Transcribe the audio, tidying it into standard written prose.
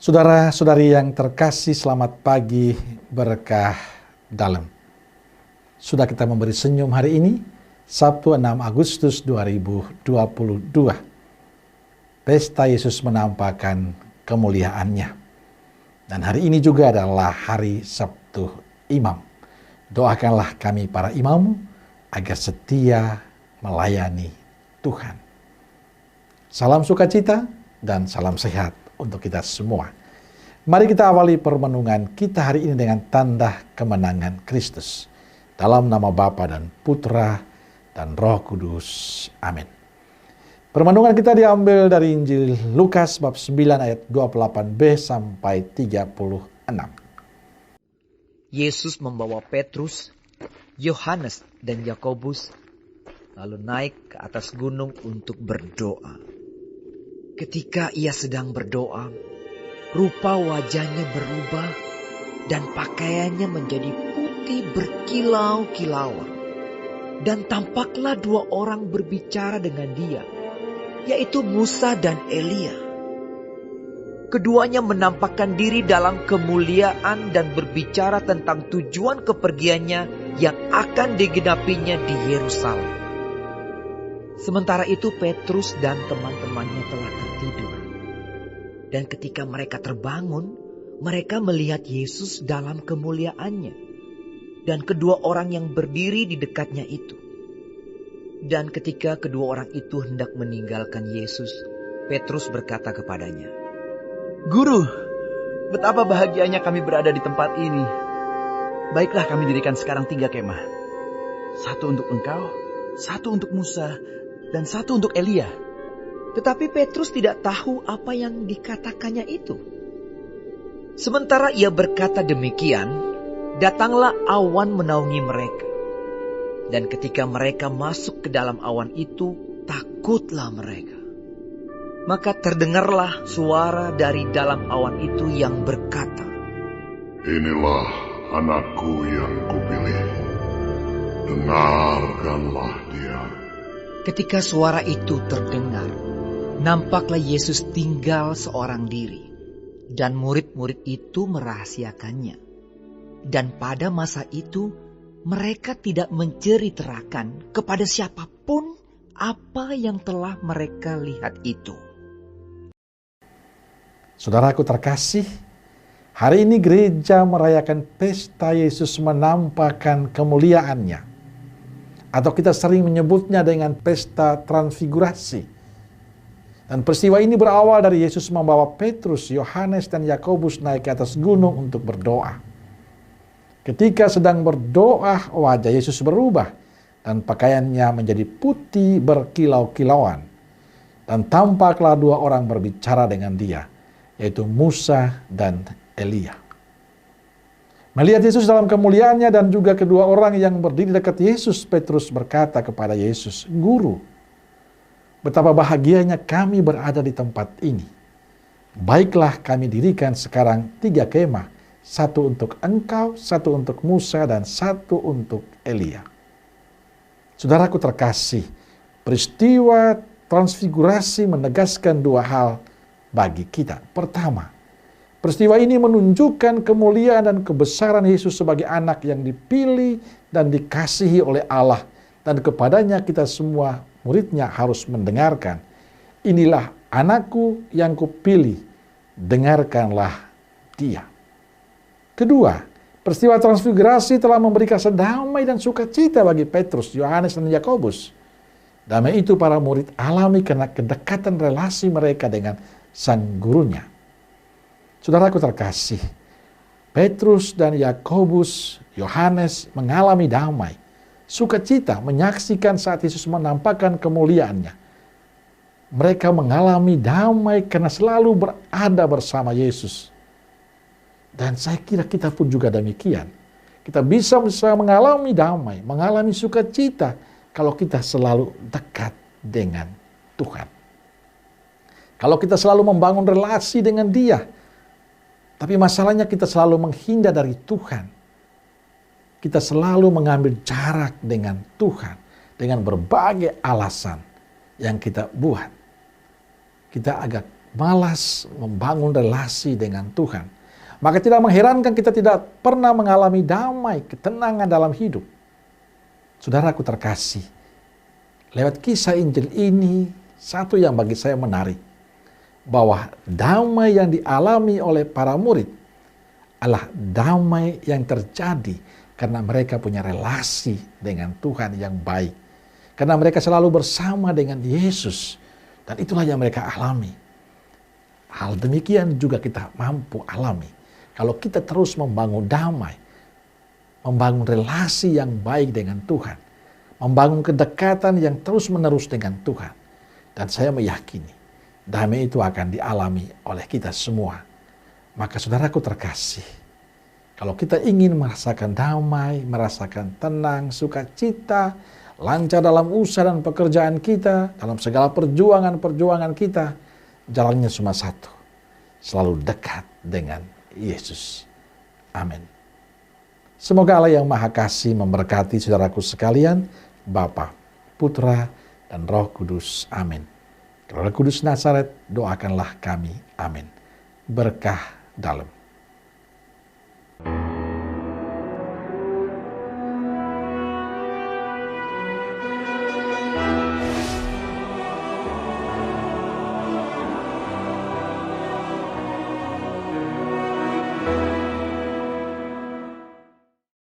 Saudara-saudari yang terkasih, selamat pagi berkah dalam. Sudah kita memberi senyum hari ini, Sabtu 6 Agustus 2022. Pesta Yesus menampakkan kemuliaannya. Dan hari ini juga adalah hari Sabtu Imam. Doakanlah kami para imam agar setia melayani Tuhan. Salam sukacita dan salam sehat untuk kita semua. Mari kita awali permenungan kita hari ini dengan tanda kemenangan Kristus. Dalam nama Bapa dan Putra dan Roh Kudus. Amin. Permenungan kita diambil dari Injil Lukas bab 9 ayat 28b sampai 36. Yesus membawa Petrus, Yohanes dan Yakobus lalu naik ke atas gunung untuk berdoa. Ketika ia sedang berdoa, rupa wajahnya berubah dan pakaiannya menjadi putih berkilau-kilauan. Dan tampaklah dua orang berbicara dengan dia, yaitu Musa dan Elia. Keduanya menampakkan diri dalam kemuliaan dan berbicara tentang tujuan kepergiannya yang akan digenapinya di Yerusalem. Sementara itu Petrus dan teman-temannya telah tertidur. Dan ketika mereka terbangun, mereka melihat Yesus dalam kemuliaannya. Dan kedua orang yang berdiri di dekatnya itu. Dan ketika kedua orang itu hendak meninggalkan Yesus, Petrus berkata kepadanya, "Guru, betapa bahagianya kami berada di tempat ini. Baiklah kami dirikan sekarang 3 kemah. 1 untuk engkau, 1 untuk Musa, dan 1 untuk Elia." Tetapi Petrus tidak tahu apa yang dikatakannya itu. Sementara ia berkata demikian, datanglah awan menaungi mereka. Dan ketika mereka masuk ke dalam awan itu, takutlah mereka. Maka terdengarlah suara dari dalam awan itu yang berkata, "Inilah anakku yang kupilih. Dengarkanlah dia." Ketika suara itu terdengar, nampaklah Yesus tinggal seorang diri, dan murid-murid itu merahasiakannya. Dan pada masa itu, mereka tidak menceritakan kepada siapapun apa yang telah mereka lihat itu. Saudaraku terkasih, hari ini gereja merayakan pesta Yesus menampakkan kemuliaannya. Atau kita sering menyebutnya dengan pesta transfigurasi. Dan peristiwa ini berawal dari Yesus membawa Petrus, Yohanes, dan Yakobus naik ke atas gunung untuk berdoa. Ketika sedang berdoa, wajah Yesus berubah dan pakaiannya menjadi putih berkilau-kilauan. Dan tampaklah dua orang berbicara dengan dia, yaitu Musa dan Elia. Melihat Yesus dalam kemuliaannya dan juga kedua orang yang berdiri dekat Yesus, Petrus berkata kepada Yesus, "Guru, betapa bahagianya kami berada di tempat ini. Baiklah kami dirikan sekarang 3 kemah, 1 untuk engkau, 1 untuk Musa, dan 1 untuk Elia." Saudaraku terkasih, peristiwa transfigurasi menegaskan 2 hal bagi kita. Pertama, peristiwa ini menunjukkan kemuliaan dan kebesaran Yesus sebagai anak yang dipilih dan dikasihi oleh Allah. Dan kepadanya kita semua muridnya harus mendengarkan. "Inilah anakku yang kupilih, dengarkanlah dia." Kedua, peristiwa transfigurasi telah memberikan damai dan sukacita bagi Petrus, Yohanes, dan Yakobus. Damai itu para murid alami karena kedekatan relasi mereka dengan sang gurunya. Saudaraku terkasih, Petrus dan Yakobus, Yohanes mengalami damai, sukacita menyaksikan saat Yesus menampakkan kemuliaannya. Mereka mengalami damai karena selalu berada bersama Yesus. Dan saya kira kita pun juga demikian. Kita bisa mengalami damai, mengalami sukacita kalau kita selalu dekat dengan Tuhan. Kalau kita selalu membangun relasi dengan Dia. Tapi masalahnya kita selalu menghindar dari Tuhan. Kita selalu mengambil jarak dengan Tuhan. Dengan berbagai alasan yang kita buat. Kita agak malas membangun relasi dengan Tuhan, maka tidak mengherankan kita tidak pernah mengalami damai, ketenangan dalam hidup. Saudaraku terkasih, lewat kisah Injil ini, satu yang bagi saya menarik, bahwa damai yang dialami oleh para murid adalah damai yang terjadi karena mereka punya relasi dengan Tuhan yang baik. Karena mereka selalu bersama dengan Yesus. Dan itulah yang mereka alami. Hal demikian juga kita mampu alami. Kalau kita terus membangun damai, membangun relasi yang baik dengan Tuhan, membangun kedekatan yang terus-menerus dengan Tuhan. Dan saya meyakini, damai itu akan dialami oleh kita semua. Maka saudaraku terkasih, kalau kita ingin merasakan damai, merasakan tenang, sukacita, lancar dalam usaha dan pekerjaan kita, dalam segala perjuangan kita, jalannya cuma satu, selalu dekat dengan Yesus. Amin. Semoga Allah yang Maha Kasih memberkati saudaraku sekalian, Bapa, Putra, dan Roh Kudus. Amin. Roh Kudus Nazaret, doakanlah kami. Amin. Berkah dalam.